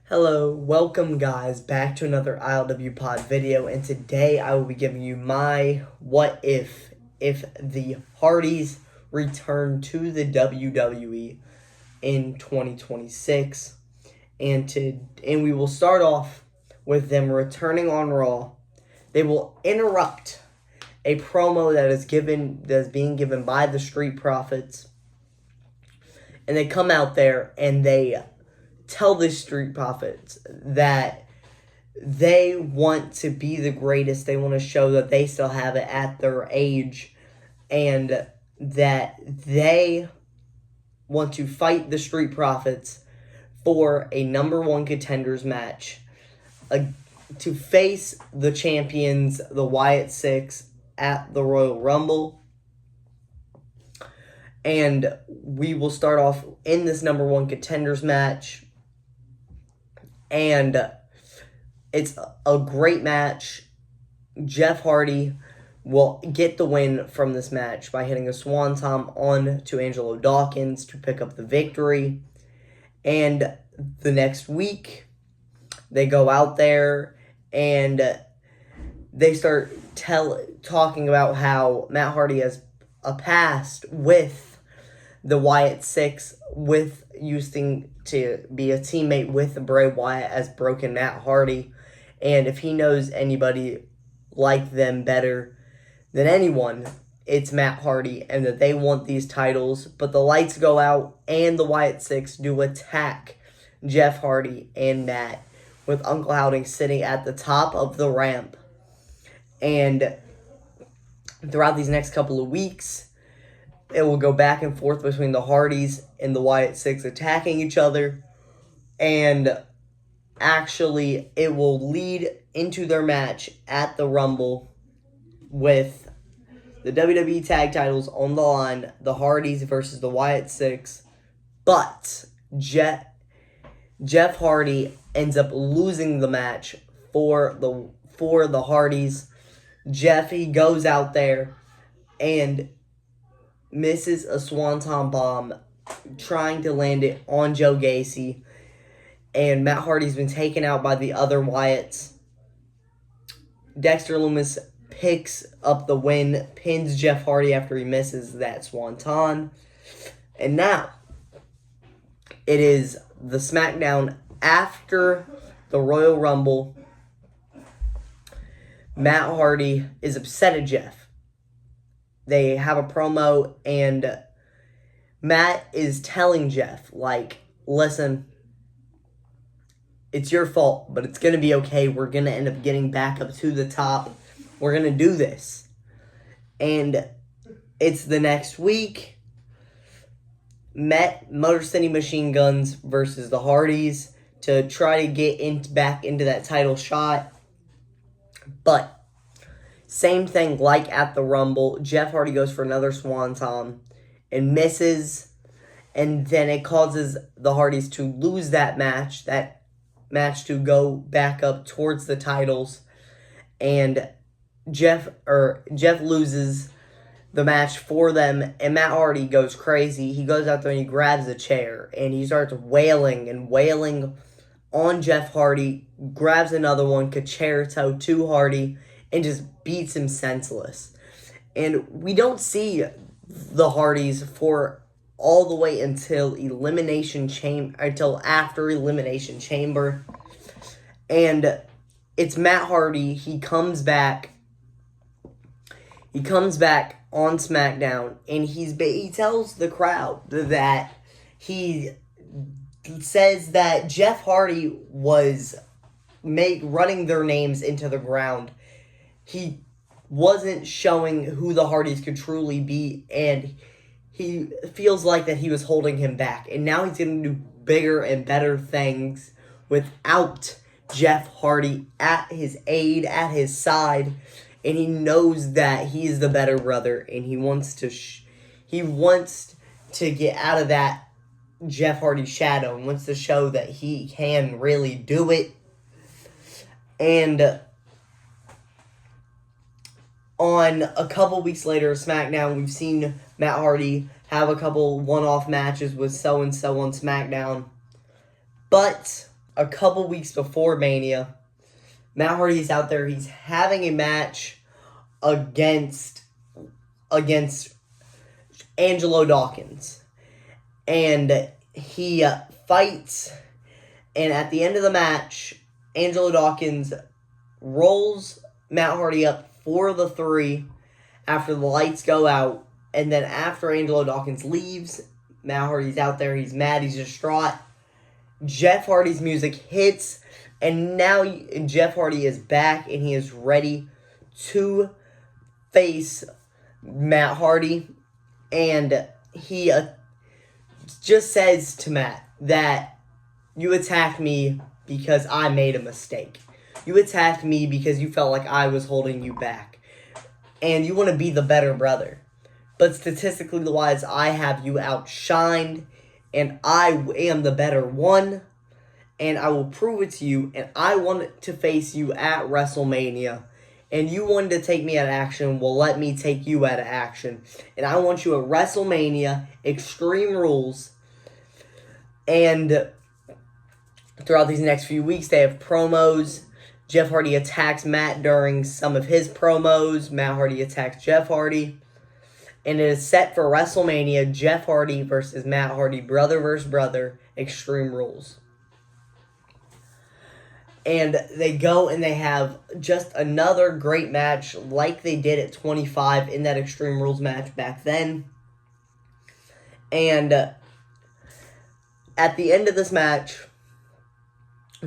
Hello, welcome guys back to another ILW Pod video, and today I will be giving you my what if the Hardys return to the WWE in 2026, and we will start off with them returning on Raw. They will interrupt a promo that is being given by the Street Profits, and they come out there and they tell the Street Profits that they want to be the greatest. They want to show that they still have it at their age, and that they want to fight the Street Profits for a number one contenders match to face the champions, the Wyatt Six, at the Royal Rumble. And we will start off in this number one contenders match. And it's a great match. Jeff Hardy will get the win from this match by hitting a swanton on to Angelo Dawkins to pick up the victory. And the next week, they go out there and they start talking about how Matt Hardy has a past with the Wyatt Six, with using to be a teammate with Bray Wyatt as Broken Matt Hardy, and if he knows anybody like them better than anyone, it's Matt Hardy, and that they want these titles. But the lights go out, and the Wyatt Six do attack Jeff Hardy and Matt, with Uncle Howdy sitting at the top of the ramp. And throughout these next couple of weeks, it will go back and forth between the Hardys and the Wyatt Six attacking each other. And actually, it will lead into their match at the Rumble with the WWE Tag Titles on the line, the Hardys versus the Wyatt Six. But Jeff Hardy ends up losing the match for the Hardys. Jeff, he goes out there and misses a swanton bomb trying to land it on Joe Gacy, and Matt Hardy's been taken out by the other Wyatts. Dexter Lumis picks up the win, pins Jeff Hardy after he misses that swanton. And now it is the SmackDown after the Royal Rumble. Matt Hardy is upset at Jeff. They have a promo, and Matt is telling Jeff, listen, it's your fault, but it's going to be okay. We're going to end up getting back up to the top. We're going to do this. And it's the next week. Motor City Machine Guns versus the Hardys to try to get back into that title shot. But same thing like at the Rumble. Jeff Hardy goes for another swanton and misses. And then it causes the Hardys to lose that match to go back up towards the titles. And Jeff loses the match for them. And Matt Hardy goes crazy. He goes out there and he grabs a chair. And he starts wailing on Jeff Hardy. Grabs another one, Concerto to Hardy, and just beats him senseless. And we don't see the Hardys for all the way until after Elimination Chamber. And it's Matt Hardy. He comes back on SmackDown, and he tells the crowd that he says that Jeff Hardy was running their names into the ground. He wasn't showing who the Hardys could truly be, and he feels like that he was holding him back. And now he's going to do bigger and better things without Jeff Hardy at his side. And he knows that he is the better brother, and he wants to get out of that Jeff Hardy shadow and wants to show that he can really do it. And on a couple weeks later, SmackDown, we've seen Matt Hardy have a couple one-off matches with so-and-so on SmackDown. But a couple weeks before Mania, Matt Hardy is out there. He's having a match against Angelo Dawkins. And he fights, and at the end of the match, Angelo Dawkins rolls Matt Hardy up for the 3 after the lights go out. And then after Angelo Dawkins leaves, Matt Hardy's out there. He's mad. He's distraught. Jeff Hardy's music hits, and now Jeff Hardy is back, and he is ready to face Matt Hardy. And he just says to Matt that you attacked me because I made a mistake. You attacked me because you felt like I was holding you back. And you want to be the better brother. But statistically wise, I have you outshined. And I am the better one. And I will prove it to you. And I want to face you at WrestleMania. And you wanted to take me out of action. Well, let me take you out of action. And I want you at WrestleMania, Extreme Rules. And throughout these next few weeks, they have promos. Jeff Hardy attacks Matt during some of his promos. Matt Hardy attacks Jeff Hardy. And it is set for WrestleMania, Jeff Hardy versus Matt Hardy, brother versus brother, Extreme Rules. And they go and they have just another great match like they did at 25 in that Extreme Rules match back then. And at the end of this match,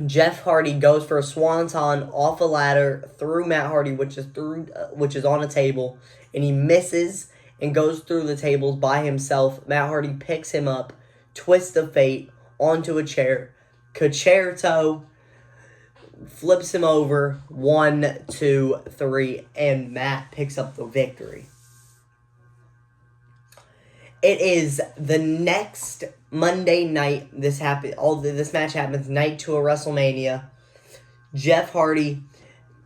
Jeff Hardy goes for a swanton off a ladder through Matt Hardy, which is on a table, and he misses and goes through the tables by himself. Matt Hardy picks him up, twist of fate onto a chair, concerto, flips him over, 1, 2, 3, and Matt picks up the victory. It is the next Monday night. This match happens night 2 of WrestleMania. Jeff Hardy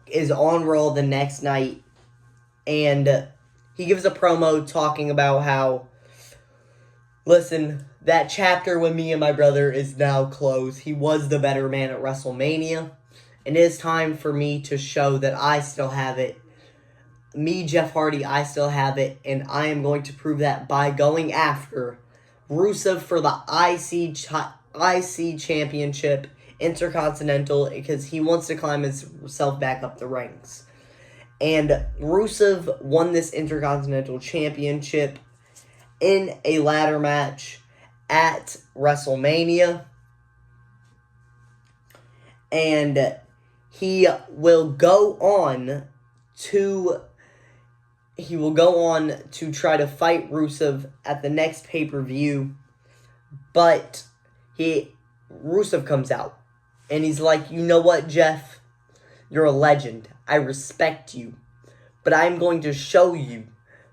is on Raw the next night, and he gives a promo talking about how, listen, that chapter with me and my brother is now closed. He was the better man at WrestleMania, and it is time for me to show that I still have it. Me, Jeff Hardy, I still have it, and I am going to prove that by going after Rusev for the IC Championship, Intercontinental, because he wants to climb himself back up the ranks. And Rusev won this Intercontinental Championship in a ladder match at WrestleMania. And he will go on to try to fight Rusev at the next pay-per-view, but Rusev comes out, and he's like, you know what, Jeff? You're a legend. I respect you, but I'm going to show you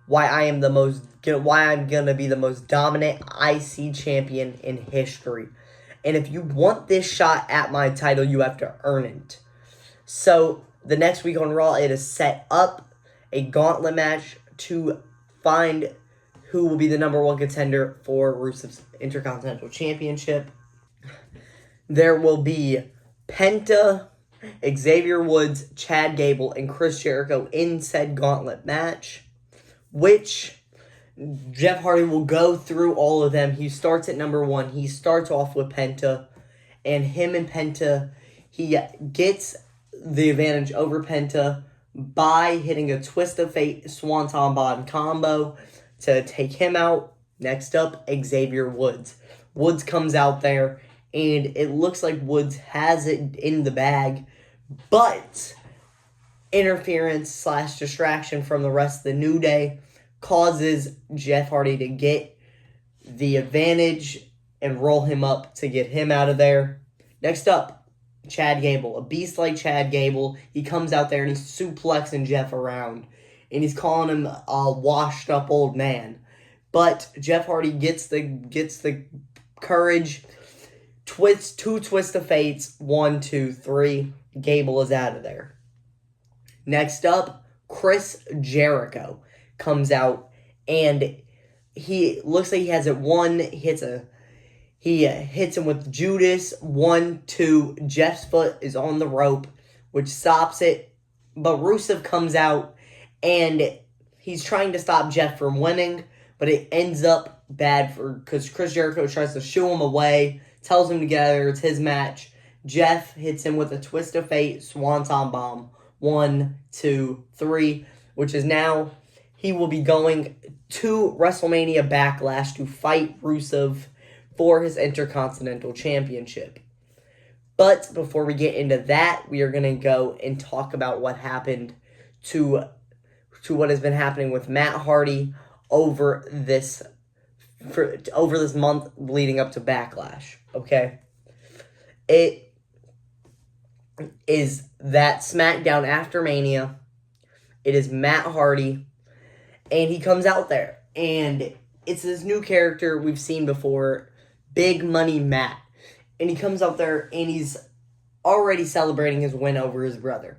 why I'm going to be the most dominant IC champion in history. And if you want this shot at my title, you have to earn it. So the next week on Raw, it is set up a gauntlet match to find who will be the number 1 contender for Rusev's Intercontinental Championship. There will be Penta, Xavier Woods, Chad Gable, and Chris Jericho in said gauntlet match, which Jeff Hardy will go through all of them. He starts at number 1. He starts off with Penta, and him and Penta, he gets the advantage over Penta by hitting a Twist of Fate Swanton Bomb combo to take him out. Next up, Xavier Woods. Woods comes out there, and it looks like Woods has it in the bag, but interference / distraction from the rest of the New Day causes Jeff Hardy to get the advantage and roll him up to get him out of there. Next up, Chad Gable, a beast like Chad Gable. He comes out there and he's suplexing Jeff around, and he's calling him a washed up old man. But Jeff Hardy gets the courage, two twist of fates, 1, 2, 3. Gable is out of there. Next up, Chris Jericho comes out, and he looks like he has it won. He hits him with Judas. 1, 2. Jeff's foot is on the rope, which stops it. But Rusev comes out, and he's trying to stop Jeff from winning, but it ends up bad because Chris Jericho tries to shoo him away, tells him to get out of there. It's his match. Jeff hits him with a twist of fate, swanton bomb. 1, 2, 3, which is now he will be going to WrestleMania Backlash to fight Rusev for his Intercontinental Championship. But before we get into that, we are going to go and talk about what happened to what has been happening with Matt Hardy over this month leading up to Backlash. Okay, it is that SmackDown after Mania. It is Matt Hardy, and he comes out there, and it's this new character we've seen before, Big Money Matt. And he comes out there, and he's already celebrating his win over his brother.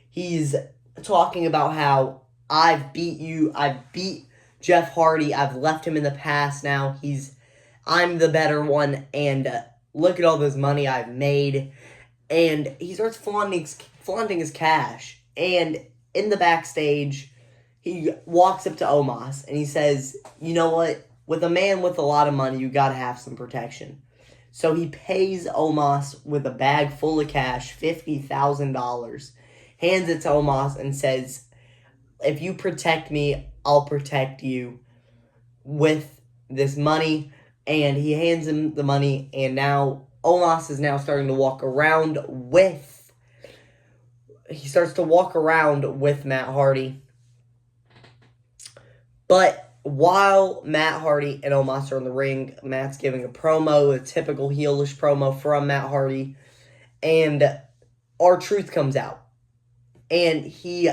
He's talking about how, I've beat Jeff Hardy, I've left him in the past now, I'm the better one, and look at all this money I've made. And he starts flaunting his cash. And in the backstage, he walks up to Omos, and he says, you know what? With a man with a lot of money, you gotta have some protection. So he pays Omos with a bag full of cash, $50,000, hands it to Omos, and says, if you protect me, I'll protect you with this money. And he hands him the money, and now Omos is now starting to walk around with Matt Hardy. But while Matt Hardy and Omos are in the ring, Matt's giving a promo, a typical heelish promo from Matt Hardy, and R-Truth comes out. And he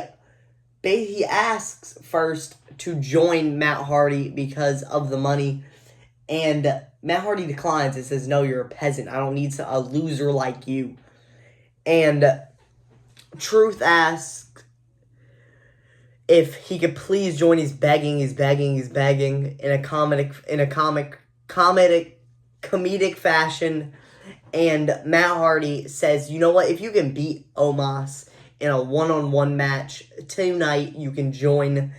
asks first to join Matt Hardy because of the money, and Matt Hardy declines and says, no, you're a peasant. I don't need a loser like you. And Truth asks if he could please join. He's begging in a comedic fashion. And Matt Hardy says, you know what, if you can beat Omos in a one-on-one match tonight, you can join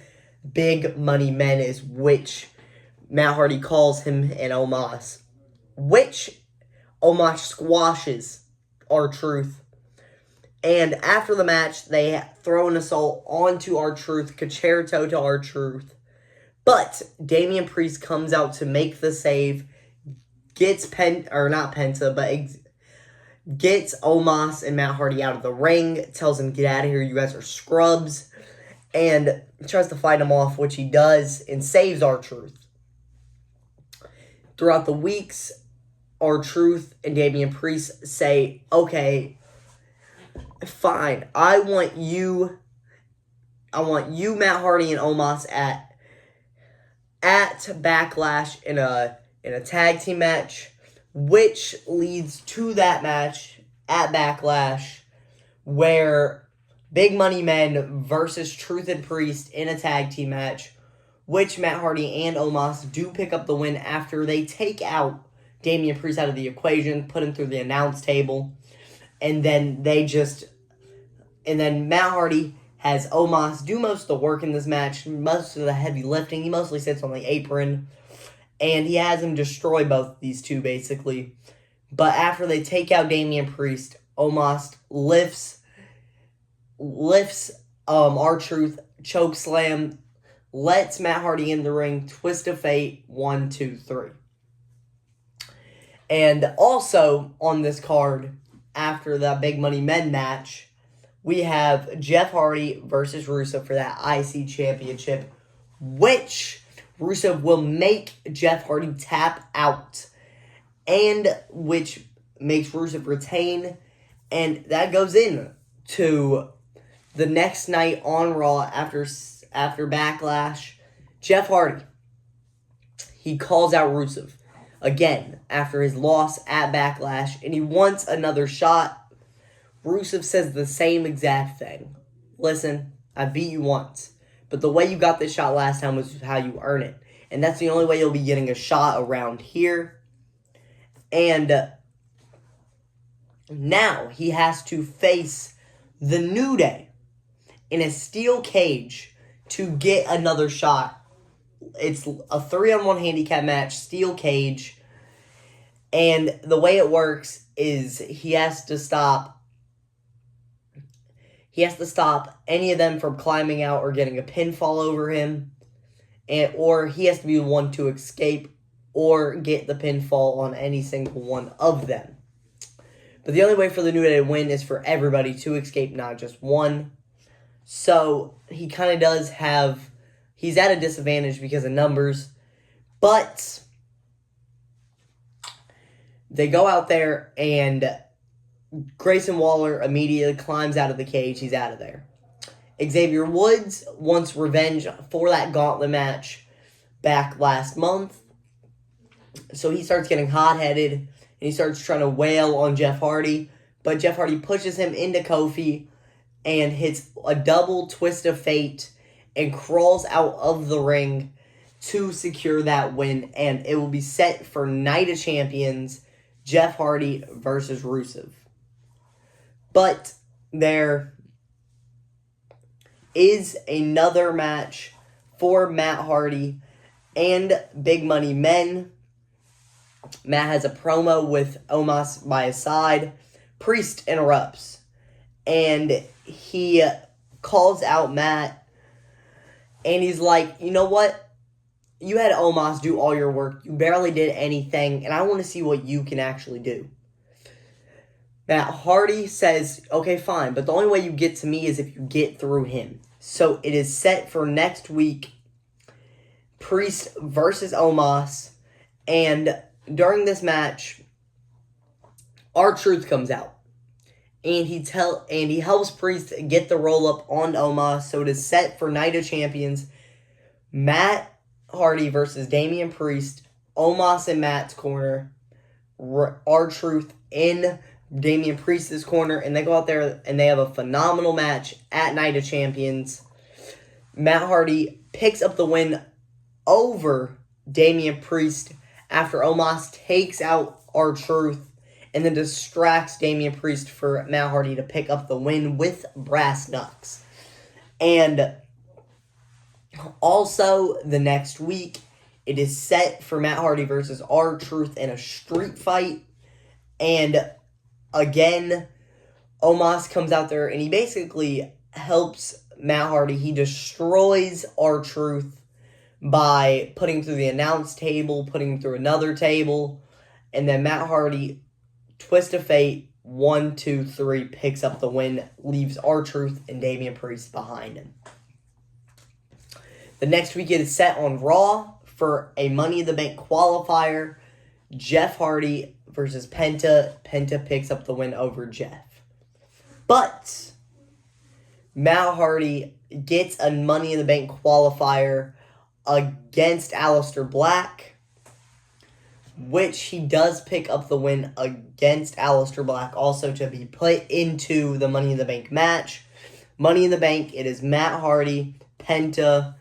Big Money Men, is which Matt Hardy calls him and Omos, which Omos squashes R-Truth. And after the match, they throw an assault onto R-Truth, concerto to R-Truth. But Damian Priest comes out to make the save, gets Omos and Matt Hardy out of the ring, tells him, get out of here, you guys are scrubs, and tries to fight him off, which he does, and saves R-Truth. Throughout the weeks, R-Truth and Damian Priest say, okay, fine, I want you, Matt Hardy and Omos at Backlash in a tag team match, which leads to that match at Backlash where Big Money Men versus Truth and Priest in a tag team match, which Matt Hardy and Omos do pick up the win after they take out Damian Priest out of the equation, put him through the announce table, and then Matt Hardy has Omos do most of the work in this match, most of the heavy lifting. He mostly sits on the apron, and he has him destroy both these two, basically. But after they take out Damian Priest, Omos lifts R-Truth, choke slam, lets Matt Hardy in the ring, twist of fate, 1, 2, 3. And also on this card, after the Big Money Men match, we have Jeff Hardy versus Rusev for that IC Championship, which Rusev will make Jeff Hardy tap out, and which makes Rusev retain, and that goes in to the next night on Raw after Backlash. Jeff Hardy, he calls out Rusev again after his loss at Backlash, and he wants another shot. Rusev says the same exact thing. Listen, I beat you once, but the way you got this shot last time was how you earn it. And that's the only way you'll be getting a shot around here. And now he has to face the New Day in a steel cage to get another shot. It's a 3-on-1 handicap match, steel cage. And the way it works is he has to stop any of them from climbing out or getting a pinfall over him, or he has to be the one to escape or get the pinfall on any single one of them. But the only way for the New Day to win is for everybody to escape, not just one. So he kind of does have... He's at a disadvantage because of numbers. But they go out there and Grayson Waller immediately climbs out of the cage. He's out of there. Xavier Woods wants revenge for that gauntlet match back last month. So he starts getting hot-headed, and he starts trying to wail on Jeff Hardy. But Jeff Hardy pushes him into Kofi and hits a double twist of fate and crawls out of the ring to secure that win. And it will be set for Night of Champions, Jeff Hardy versus Rusev. But there is another match for Matt Hardy and Big Money Men. Matt has a promo with Omos by his side. Priest interrupts, and he calls out Matt, and he's like, you know what? You had Omos do all your work. You barely did anything, and I want to see what you can actually do. Matt Hardy says, okay, fine, but the only way you get to me is if you get through him. So it is set for next week, Priest versus Omos, and during this match, R-Truth comes out, and he helps Priest get the roll-up on Omos, so it is set for Night of Champions, Matt Hardy versus Damian Priest, Omos in Matt's corner, R-Truth in Damian Priest's corner, and they go out there and they have a phenomenal match at Night of Champions. Matt Hardy picks up the win over Damian Priest after Omos takes out R-Truth and then distracts Damian Priest for Matt Hardy to pick up the win with brass knucks. And also the next week, it is set for Matt Hardy versus R-Truth in a street fight. And again, Omos comes out there and he basically helps Matt Hardy. He destroys R-Truth by putting him through the announce table, putting him through another table, and then Matt Hardy, twist of fate, 1, 2, 3, picks up the win, leaves R-Truth and Damian Priest behind him. The next week it is set on Raw for a Money in the Bank qualifier. Jeff Hardy versus Penta. Penta picks up the win over Jeff. But Matt Hardy gets a Money in the Bank qualifier against Aleister Black, which he does pick up the win against Aleister Black, also to be put into the Money in the Bank match. Money in the Bank, it is Matt Hardy, Penta,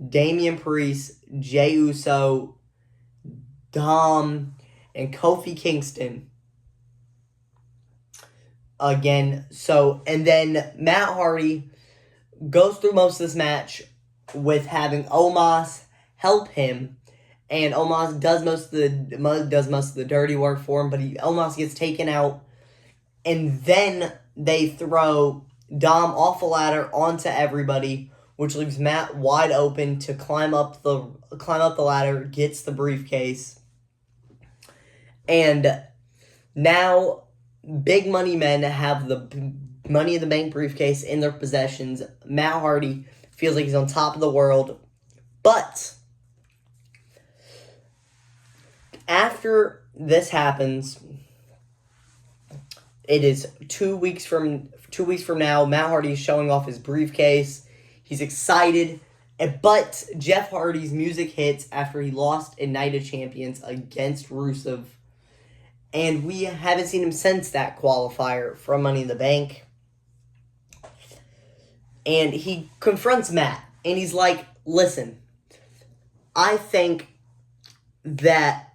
Damian Priest, Jey Uso, Dom, and Kofi Kingston. Again, and then Matt Hardy goes through most of this match with having Omos help him, and Omos does most of the dirty work for him, but Omos gets taken out, and then they throw Dom off a ladder onto everybody, which leaves Matt wide open to climb up the ladder, gets the briefcase, and now Big Money Men have the Money in the Bank briefcase in their possessions. Matt Hardy feels like he's on top of the world, but after this happens, it is 2 weeks from now. Matt Hardy is showing off his briefcase. He's excited, but Jeff Hardy's music hits after he lost in Night of Champions against Rusev, and we haven't seen him since that qualifier from Money in the Bank. And he confronts Matt, and he's like, listen, I think that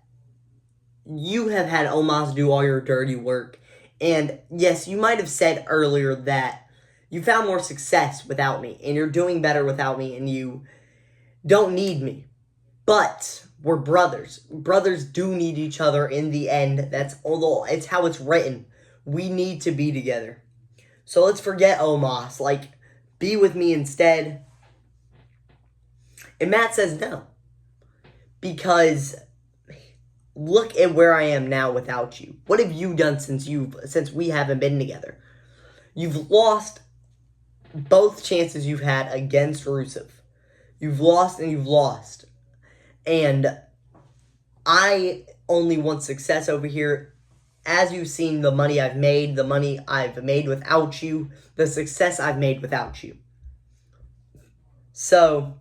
you have had Omos do all your dirty work. And yes, you might have said earlier that you found more success without me, and you're doing better without me, and you don't need me. But we're brothers. Brothers do need each other in the end. It's how it's written. We need to be together. So let's forget Omos. Like, be with me instead. And Matt says no. Because look at where I am now without you. What have you done since we haven't been together? You've lost both chances you've had against Rusev. You've lost and you've lost. And I only want success over here. As you've seen, the money I've made without you, the success I've made without you. So,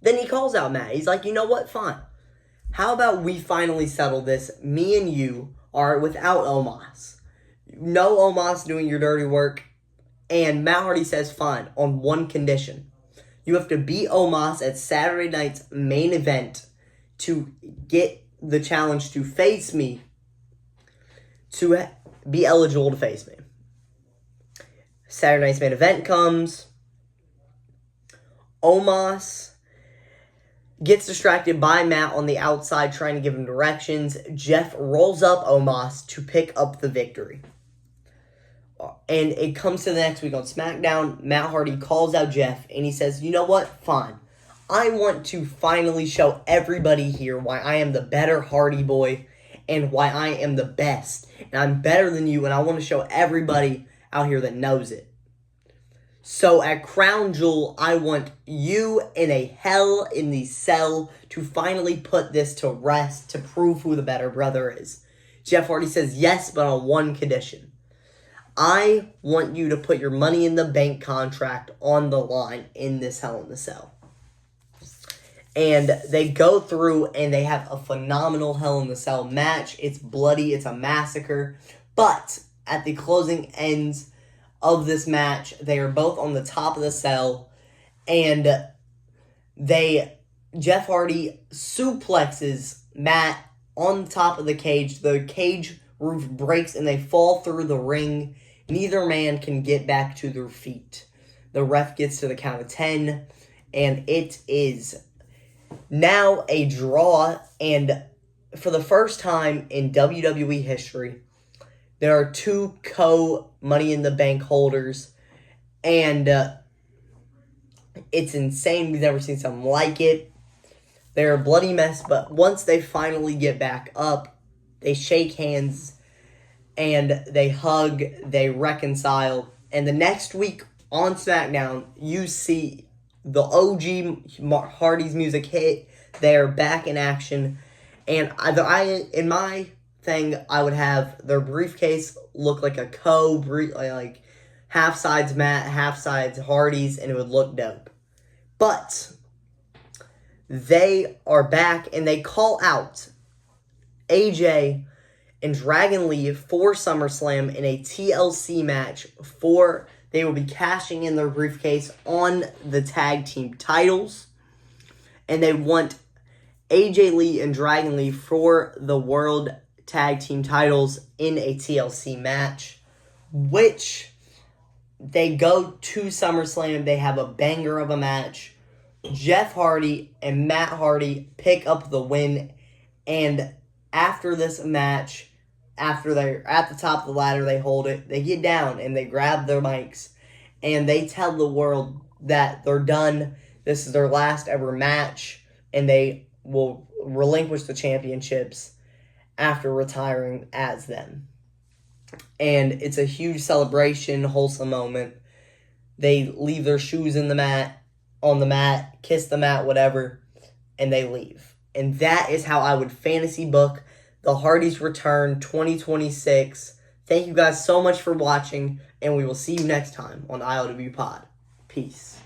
then he calls out Matt. He's like, you know what? Fine. How about we finally settle this? Me and you are without Omos. No Omos doing your dirty work. And Matt Hardy says, fine, on one condition. You have to beat Omos at Saturday night's main event to get the challenge to face me, to be eligible to face me. Saturday night's main event comes. Omos gets distracted by Matt on the outside trying to give him directions. Jeff rolls up Omos to pick up the victory. And it comes to the next week on SmackDown. Matt Hardy calls out Jeff and he says, you know what? Fine. I want to finally show everybody here why I am the better Hardy Boy and why I am the best. And I'm better than you, and I want to show everybody out here that knows it. So at Crown Jewel, I want you in a Hell in the Cell to finally put this to rest, to prove who the better brother is. Jeff Hardy says yes, but on one condition. I want you to put your Money in the Bank contract on the line in this Hell in the Cell. And they go through and they have a phenomenal Hell in the Cell match. It's bloody, it's a massacre. But at the closing ends of this match, they are both on the top of the cell. And Jeff Hardy suplexes Matt on top of the cage. The cage roof breaks and they fall through the ring. Neither man can get back to their feet. The ref gets to the count of 10. And it is now a draw, and for the first time in WWE history, there are two Money in the Bank holders, and it's insane. We've never seen something like it. They're a bloody mess, but once they finally get back up, they shake hands, and they hug, they reconcile, and the next week on SmackDown, you see the OG Hardy's music hit. They're back in action. And in my thing, I would have their briefcase look like a like half sides Matt, half sides Hardy's, and it would look dope. But they are back, and they call out AJ and Dragon Lee for SummerSlam in a TLC match they will be cashing in their briefcase on the tag team titles. And they want AJ Lee and Dragon Lee for the World Tag Team titles in a TLC match. Which they go to SummerSlam. They have a banger of a match. Jeff Hardy and Matt Hardy pick up the win. And after this match, after they're at the top of the ladder, they hold it. They get down and they grab their mics and they tell the world that they're done. This is their last ever match, and they will relinquish the championships after retiring as them. And it's a huge celebration, wholesome moment. They leave their shoes on the mat, kiss the mat, whatever, and they leave. And that is how I would fantasy book the Hardys Return 2026. Thank you guys so much for watching, and we will see you next time on ILW Pod. Peace.